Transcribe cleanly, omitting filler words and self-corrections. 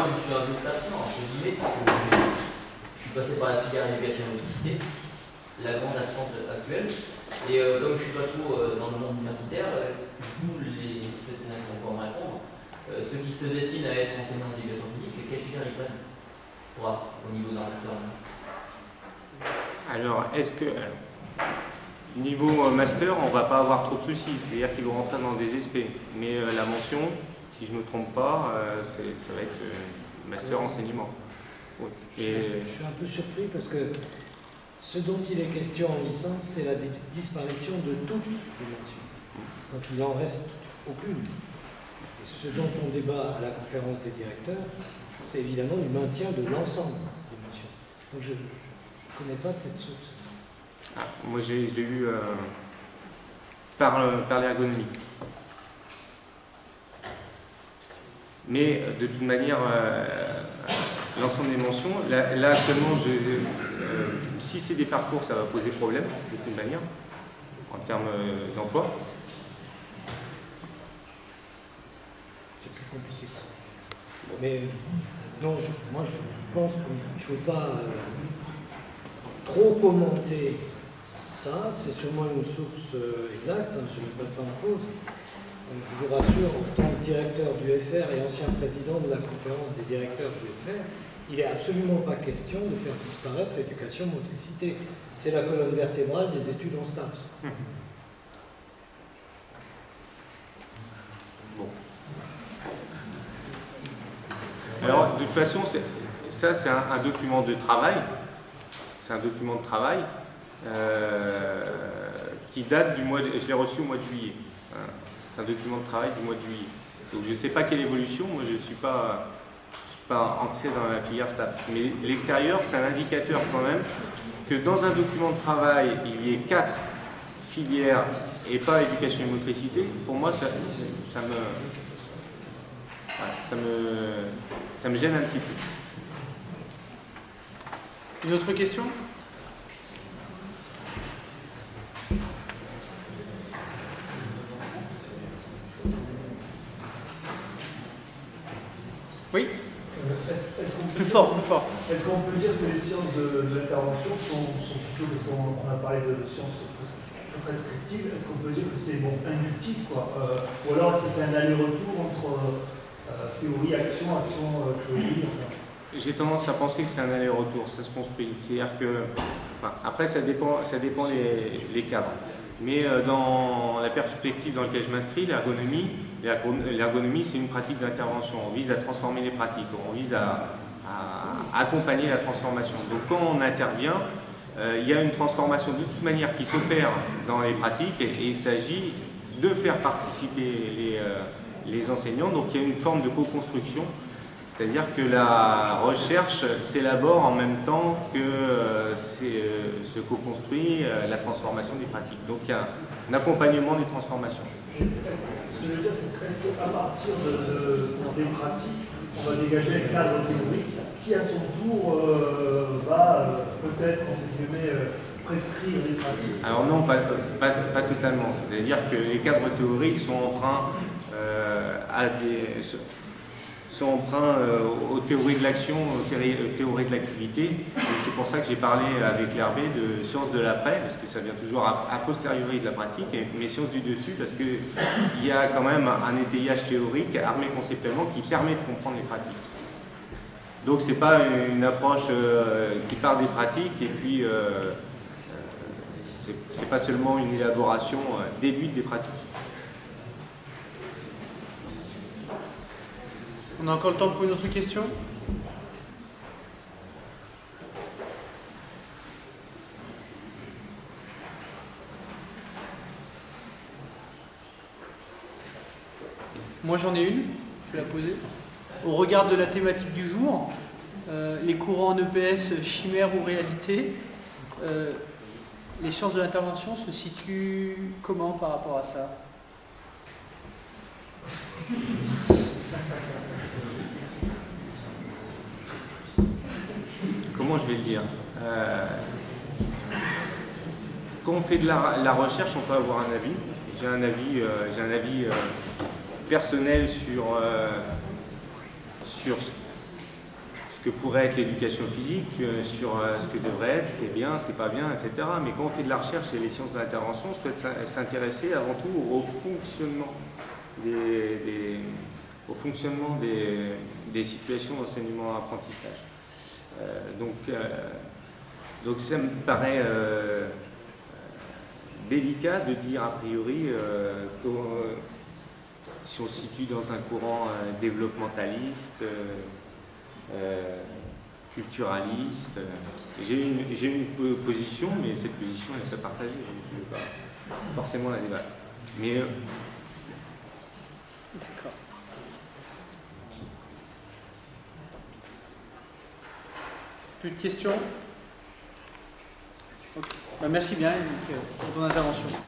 moi, je suis un peu absent, entre guillemets, parce que je suis passé par la filière éducation et mobilité, la grande absence actuelle. Et comme je ne suis pas trop dans le monde universitaire, du coup, peut-être qu'il y en a qui vont encore me répondre, ceux qui se destinent à être enseignants d'éducation physique, quelle filière ils prennent au niveau d'un master? Alors, est-ce que niveau master, on ne va pas avoir trop de soucis, c'est-à-dire qu'ils vont rentrer dans des SP. Mais la mention, si je ne me trompe pas, ça va être master enseignement. Oui. Je suis un peu surpris parce que ce dont il est question en licence, c'est la disparition de toutes les mentions. Donc il n'en reste aucune. Et ce dont on débat à la conférence des directeurs, c'est évidemment le maintien de l'ensemble des mentions. Donc je ne connais pas cette source. Ah, moi, je l'ai eu par l'ergonomie. Mais de toute manière, l'ensemble des mentions, là actuellement, si c'est des parcours, ça va poser problème, de toute manière, en termes d'emploi. C'est plus compliqué que ça. Mais non, moi je pense qu'il ne faut pas trop commenter ça. C'est sûrement une source exacte, je ne mets pas ça en cause. Donc, je vous rassure, en tant que directeur du FR et ancien président de la conférence des directeurs du FR, il n'est absolument pas question de faire disparaître l'éducation motricité. C'est la colonne vertébrale des études en STAPS. Bon. Alors, de toute façon, ça, c'est un document de travail. C'est un document de travail qui date du mois. Je l'ai reçu au mois de juillet. C'est un document de travail du mois de juillet. Donc, je ne sais pas quelle évolution. Moi, je ne suis pas ancré dans la filière STAPS. Mais l'extérieur, c'est un indicateur quand même que dans un document de travail, il y ait 4 filières et pas éducation et motricité. Pour moi, ça me gêne un petit peu. Une autre question? Oui? Plus fort, plus fort. Est-ce qu'on peut dire que les sciences de l'intervention sont plutôt, parce qu'on a parlé de sciences prescriptives, est-ce qu'on peut dire que c'est inductif, quoi, ou alors est-ce que c'est un aller-retour entre théorie, action, théorie, J'ai tendance à penser que c'est un aller-retour, ça se construit. C'est-à-dire que, après ça dépend les cadres. Mais dans la perspective dans laquelle je m'inscris, l'ergonomie, c'est une pratique d'intervention. On vise à transformer les pratiques, on vise à accompagner la transformation. Donc quand on intervient, il y a une transformation de toute manière qui s'opère dans les pratiques et il s'agit de faire participer les enseignants. Donc il y a une forme de co-construction. C'est-à-dire que la recherche s'élabore en même temps que se co-construit la transformation des pratiques. Donc il y a un accompagnement des transformations. Ce que je veux dire, c'est presque à partir des pratiques, on va dégager un cadre théorique qui, à son tour, va peut-être, entre guillemets, prescrire les pratiques. Alors non, pas totalement. C'est-à-dire que les cadres théoriques sont emprunts aux théories de l'action, aux théories de l'activité. C'est pour ça que j'ai parlé avec Hervé de sciences de l'après, parce que ça vient toujours a posteriori de la pratique, mais sciences du dessus, parce qu'il y a quand même un étayage théorique armé conceptuellement qui permet de comprendre les pratiques. Donc c'est pas une approche qui part des pratiques et puis c'est pas seulement une élaboration déduite des pratiques. On a encore le temps pour une autre question? Moi j'en ai une, je vais la poser. Au regard de la thématique du jour, les courants en EPS, chimère ou réalité, les sciences de l'intervention se situent comment par rapport à ça? Comment je vais le dire? Quand on fait de la recherche, on peut avoir un avis. J'ai un avis personnel sur que pourrait être l'éducation physique, sur ce que devrait être, ce qui est bien, ce qui n'est pas bien, etc. Mais quand on fait de la recherche et les sciences de l'intervention, on souhaite s'intéresser avant tout au fonctionnement des situations d'enseignement-apprentissage. Donc ça me paraît délicat de dire a priori que si on se situe dans un courant développementaliste, culturaliste. J'ai une position, mais cette position est très partagée, donc je ne vais pas forcément la débattre. Mais D'accord. Plus de questions? Ok. Bah, merci bien, Yannick, pour ton intervention.